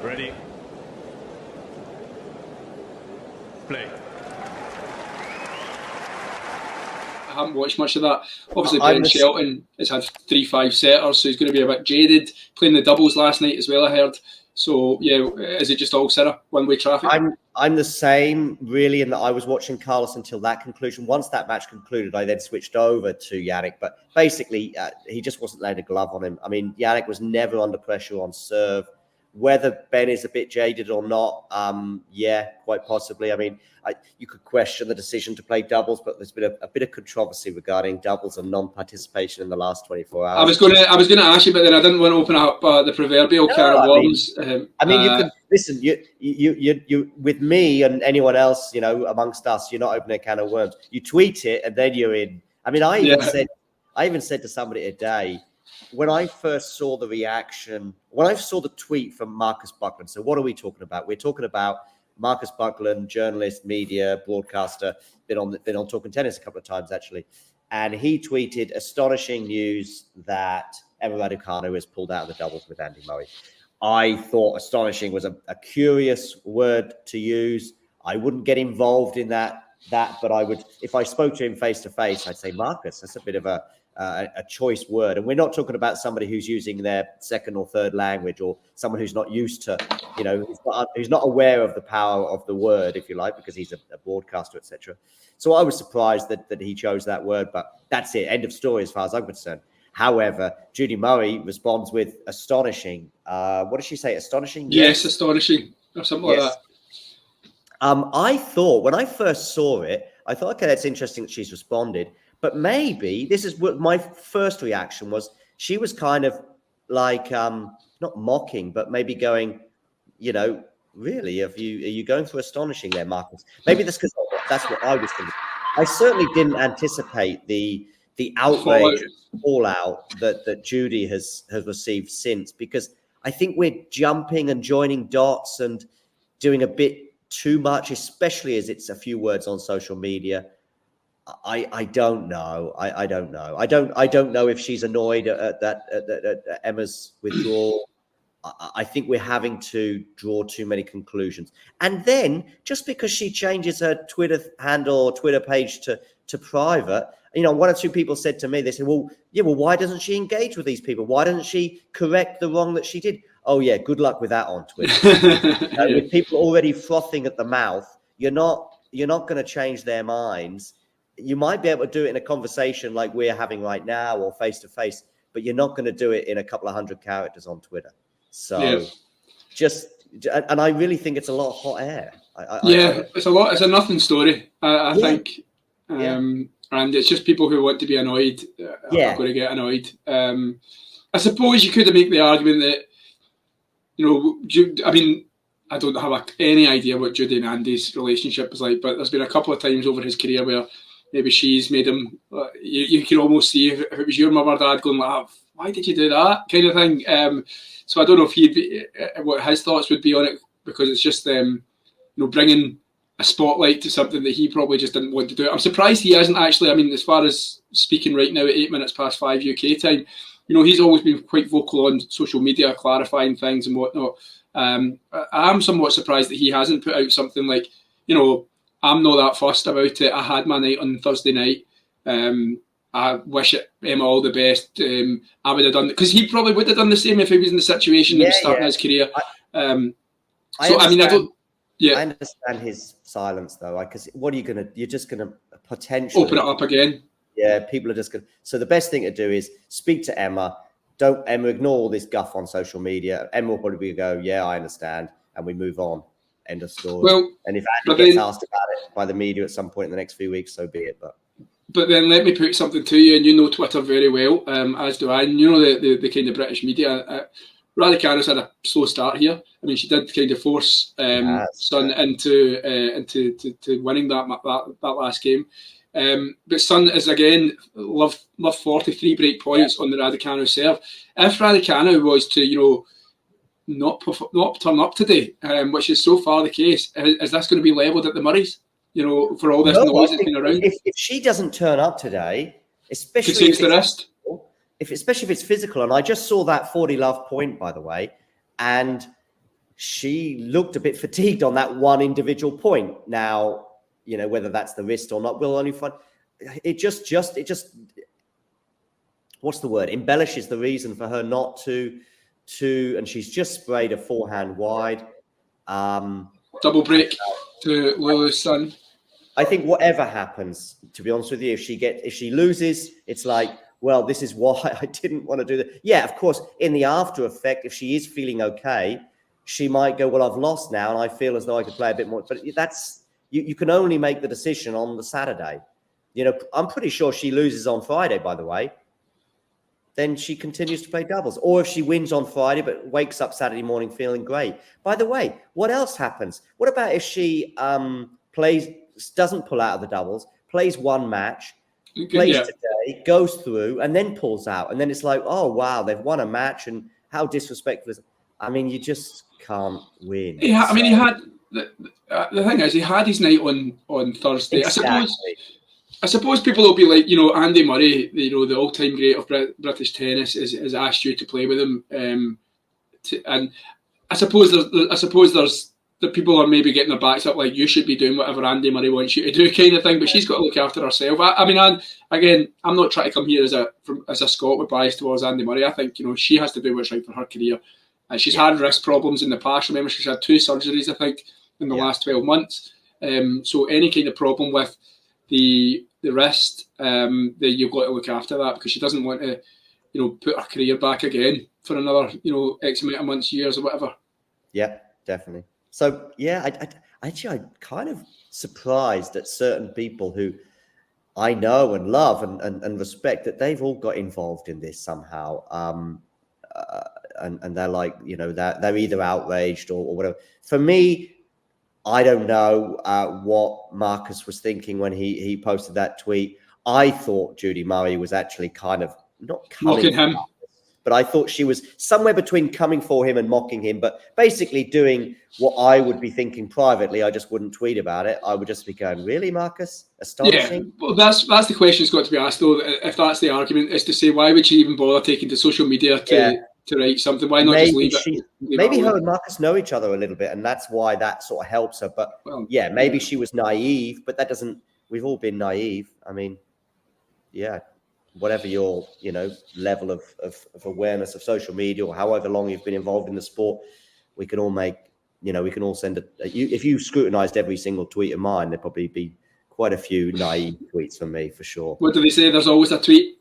Ready. Play. I haven't watched much of that. Obviously, Ben Shelton has had 3-5 setters, so he's going to be a bit jaded. Playing the doubles last night as well, I heard. So, yeah, is it just all Sarah, one-way traffic? I'm the same, really, in that I was watching Carlos until that conclusion. Once that match concluded, I then switched over to Yannick. But basically, he just wasn't laying a glove on him. I mean, Yannick was never under pressure on serve. Whether Ben is a bit jaded or not, yeah, quite possibly. I mean, you could question the decision to play doubles, but there's been a bit of controversy regarding doubles and non-participation in the last 24 hours. I was going to ask you, but then I didn't want to open up the proverbial can of worms. I mean, you can listen. You with me and anyone else, you know, amongst us, you're not opening a can of worms. You tweet it, and then you're in. I mean, I even said to somebody today, when I first saw the reaction, when I saw the tweet from Marcus Buckland. So what are we talking about? We're talking about Marcus Buckland, journalist, media, broadcaster, been on Talking Tennis a couple of times actually, and he tweeted astonishing news that Emma Raducanu has pulled out of the doubles with Andy Murray. I thought astonishing was a curious word to use. I wouldn't get involved in that, but I would, if I spoke to him face to face, I'd say, Marcus, that's a bit of a choice word. And we're not talking about somebody who's using their second or third language, or someone who's not used to, you know, who's not aware of the power of the word, if you like, because he's a broadcaster, etc. So I was surprised that he chose that word, but that's it. End of story as far as I'm concerned. However, Judy Murray responds with astonishing. What does she say? Astonishing? Yes, astonishing, or something like that. I thought, when I first saw it, I thought, okay, that's interesting that she's responded. But maybe this is what my first reaction was. She was kind of like, not mocking, but maybe going, you know, really, are you going for astonishing there, Marcus? Maybe that's because that's what I was thinking. I certainly didn't anticipate the outrage fallout that Judy has received since, because I think we're jumping and joining dots and doing a bit too much, especially as it's a few words on social media. I don't know. I don't know. I don't know if she's annoyed at Emma's withdrawal. I think we're having to draw too many conclusions. And then just because she changes her Twitter handle or Twitter page to private, you know, one or two people said to me, they said, well, why doesn't she engage with these people? Why doesn't she correct the wrong that she did? Oh, yeah, good luck with that on Twitter. With people already frothing at the mouth, you're not going to change their minds. You might be able to do it in a conversation like we're having right now or face to face, but you're not going to do it in a couple of hundred characters on Twitter. So and I really think it's a lot of hot air. It's a lot. It's a nothing story, I think. And it's just people who want to be annoyed are going to get annoyed. I suppose you could make the argument that, you know, I mean, I don't have any idea what Judy and Andy's relationship is like, but there's been a couple of times over his career where maybe she's made him, you can almost see if it was your mum or dad going like, why did you do that, kind of thing. So I don't know if what his thoughts would be on it, because it's just you know, bringing a spotlight to something that he probably just didn't want to do. I'm surprised he hasn't actually. I mean, as far as speaking right now at 5 UK time, you know, he's always been quite vocal on social media, clarifying things and whatnot. I'm somewhat surprised that he hasn't put out something like, you know, I'm not that fussed about it. I had my night on Thursday night. I wish Emma all the best. I would have done it, because he probably would have done the same if he was in the situation and starting his career. I understand his silence though, because what are you going to? You're just going to potentially open it up again. Yeah, people are just going to. So the best thing to do is speak to Emma. Don't ignore all this guff on social media. Emma will probably go, yeah, I understand, and we move on. End of story. Well, and if Andy gets asked about it by the media at some point in the next few weeks, so be it. But then let me put something to you, and you know Twitter very well, as do I. And you know the kind of British media. Raducanu's had a slow start here. I mean, she did kind of force Sun into winning that last game. But Sun is again love 43 break points on the Raducanu serve. If Raducanu was to, you know, not turn up today, which is so far the case, is this going to be levelled at the Murrays? You know, for all this noise that's been around. If she doesn't turn up today, especially especially if it's physical, and I just saw that 40 love point, by the way, and she looked a bit fatigued on that one individual point. Now, you know, whether that's the wrist or not, we'll only find. It just what's the word? Embellishes the reason for her not to, and she's just sprayed a forehand wide. Double break to Lulu's son. I think whatever happens, to be honest with you, if she loses, it's like, well, this is why I didn't want to do that. Yeah, of course, in the after effect, if she is feeling okay, she might go, well, I've lost now, and I feel as though I could play a bit more. But that's you can only make the decision on the Saturday. You know, I'm pretty sure she loses on Friday, by the way. Then she continues to play doubles. Or if she wins on Friday but wakes up Saturday morning feeling great. By the way, what else happens? What about if she doesn't pull out of the doubles, plays one match, plays today, goes through, and then pulls out? And then it's like, oh, wow, they've won a match, and how disrespectful is it? I mean, you just can't win. Yeah, I mean, he had... The thing is, he had his night on Thursday. Exactly. I suppose people will be like, you know, Andy Murray, you know, the all-time great of British tennis, has asked you to play with him, and I suppose there's the people are maybe getting their backs up, like, you should be doing whatever Andy Murray wants you to do, kind of thing. But she's got to look after herself. I mean, I'm not trying to come here as a Scot with bias towards Andy Murray. I think, you know, she has to do what's right for her career. She's had wrist problems in the past. Remember, she's had 2 surgeries, I think, in the last 12 months. So any kind of problem with the wrist, that you've got to look after that, because she doesn't want to, you know, put her career back again for another, you know, X amount of months, years, or whatever. Yeah, definitely. So yeah, I'm kind of surprised at certain people who I know and love and respect, that they've all got involved in this somehow. And they're like, you know, they're either outraged or whatever. For me, I don't know what Marcus was thinking when he posted that tweet. I thought Judy Murray was actually kind of not mocking him, but I thought she was somewhere between coming for him and mocking him, but basically doing what I would be thinking privately. I just wouldn't tweet about it. I would just be going, really, Marcus? Astonishing. Yeah, well, that's the question that's got to be asked, though. If that's the argument, is to say, why would she even bother taking to social media to write something? Why not just leave it? Maybe her and Marcus know each other a little bit, and that's why that sort of helps her. But maybe she was naive, but that doesn't. We've all been naive. I mean, whatever your, you know, level of awareness of social media, or however long you've been involved in the sport, we can all make, you know, we can all send if you scrutinized every single tweet of mine, there'd probably be quite a few naive tweets from me, for sure. What do they say? There's always a tweet.